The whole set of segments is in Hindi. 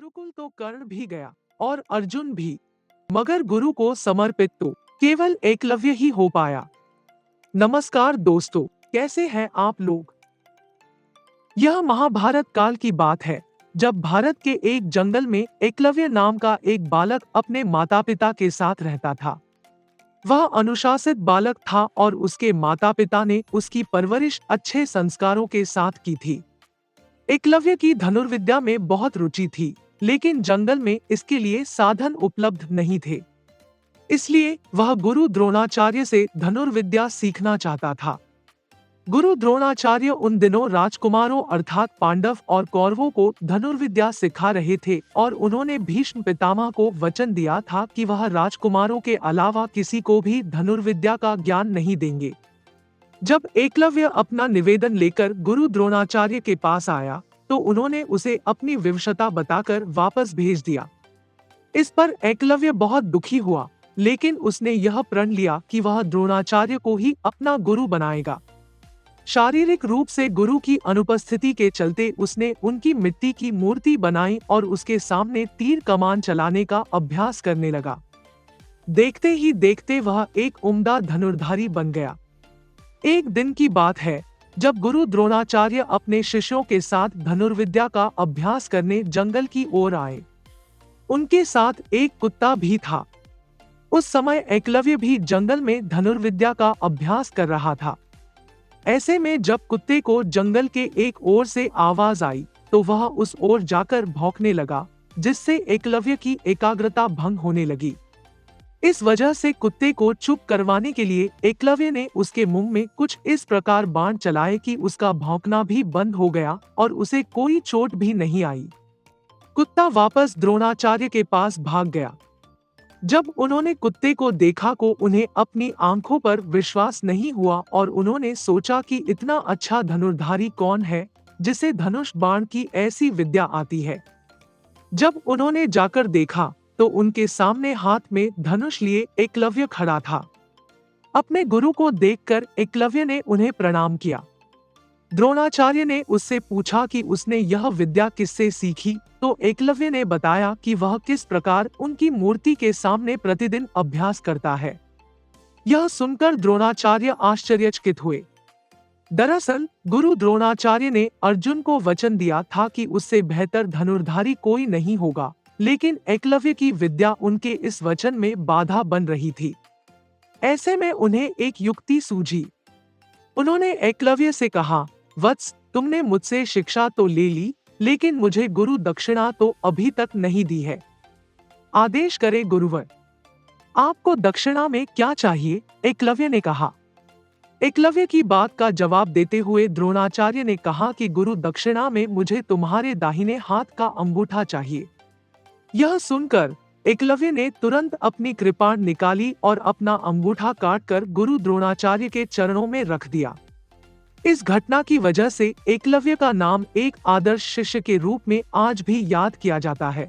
गुरुकुल तो कर्ण भी गया और अर्जुन भी, मगर गुरु को समर्पित तो केवल एकलव्य ही हो पाया। नमस्कार दोस्तों, कैसे हैं आप लोग। यह महाभारत काल की बात है, जब भारत के एक जंगल में एकलव्य नाम का एक बालक अपने माता पिता के साथ रहता था। वह अनुशासित बालक था और उसके माता पिता ने उसकी परवरिश अच्छे संस्कारों के साथ की थी। एकलव्य की धनुर्विद्या में बहुत रुचि थी, लेकिन जंगल में इसके लिए साधन उपलब्ध नहीं थे। इसलिए वह गुरु द्रोणाचार्य से धनुर्विद्या सीखना चाहता था। गुरु द्रोणाचार्य उन दिनों राजकुमारों अर्थात पांडव और कौरवों को धनुर्विद्या सिखा रहे थे और उन्होंने भीष्म पितामह को वचन दिया था कि वह राजकुमारों के अलावा किसी को भी धनुर्विद्या का ज्ञान नहीं देंगे। जब एकलव्य अपना निवेदन लेकर गुरु द्रोणाचार्य के पास आया, तो उन्होंने उसे अपनी विवशता बताकर वापस भेज दिया। इस पर एकलव्य बहुत दुखी हुआ, लेकिन उसने यह प्रण लिया कि वह द्रोणाचार्य को ही अपना गुरु बनाएगा। शारीरिक रूप से गुरु की अनुपस्थिति के चलते उसने उनकी मिट्टी की मूर्ति बनाई और उसके सामने तीर कमान चलाने का अभ्यास करने लगा। देखते ही देखते वह एक उम्दा धनुर्धारी बन गया। एक दिन की बात है, जब गुरु द्रोणाचार्य अपने शिष्यों के साथ धनुर्विद्या का अभ्यास करने जंगल की ओर आए। उनके साथ एक कुत्ता भी था। उस समय एकलव्य भी जंगल में धनुर्विद्या का अभ्यास कर रहा था। ऐसे में जब कुत्ते को जंगल के एक ओर से आवाज आई, तो वह उस ओर जाकर भौंकने लगा, जिससे एकलव्य की एकाग्रता भंग होने लगी। इस वजह से कुत्ते को चुप करवाने के लिए एकलव्य ने उसके मुंह में कुछ इस प्रकार बाण चलाए कि उसका भौंकना भी बंद हो गया और उसे कोई चोट भी नहीं आई। कुत्ता वापस द्रोणाचार्य के पास भाग गया। जब उन्होंने कुत्ते को देखा को उन्हें अपनी आंखों पर विश्वास नहीं हुआ और उन्होंने सोचा कि इतना अच्छा धनुर्धारी कौन है जिसे धनुष बाण की ऐसी विद्या आती है। जब उन्होंने जाकर देखा, तो उनके सामने हाथ में धनुष लिए एकलव्य खड़ा था। अपने गुरु को देखकर एकलव्य ने उन्हें प्रणाम किया। द्रोणाचार्य ने उससे पूछा कि उसने यह विद्या किससे सीखी, तो एकलव्य ने बताया कि वह किस प्रकार उनकी मूर्ति के सामने प्रतिदिन अभ्यास करता है। यह सुनकर द्रोणाचार्य आश्चर्यचकित हुए। दरअसल गुरु द्रोणाचार्य ने अर्जुन को वचन दिया था कि उससे बेहतर धनुर्धारी कोई नहीं होगा, लेकिन एकलव्य की विद्या उनके इस वचन में बाधा बन रही थी। ऐसे में उन्हें एक युक्ति सूझी। उन्होंने एकलव्य से कहा, वत्स, तुमने मुझसे शिक्षा तो ले ली, लेकिन मुझे गुरु दक्षिणा तो अभी तक नहीं दी है। आदेश करे गुरुवर। आपको दक्षिणा में क्या चाहिए? एकलव्य ने कहा। एकलव्य की बात का जवाब देते हुए द्रोणाचार्य ने कहा कि गुरु दक्षिणा में मुझे तुम्हारे दाहिने हाथ का अंगूठा चाहिए। यह सुनकर एकलव्य ने तुरंत अपनी कृपाण निकाली और अपना अंगूठा काटकर गुरु द्रोणाचार्य के चरणों में रख दिया। इस घटना की वजह से एकलव्य का नाम एक आदर्श शिष्य के रूप में आज भी याद किया जाता है।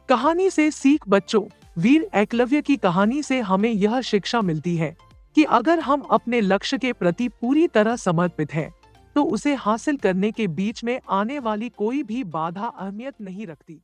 कहानी से सीख बच्चों, वीर एकलव्य की कहानी से हमें यह शिक्षा मिलती है कि अगर हम अपने लक्ष्य के प्रति पूरी तरह समर्पित हैं, तो उसे हासिल करने के बीच में आने वाली कोई भी बाधा अहमियत नहीं रखती।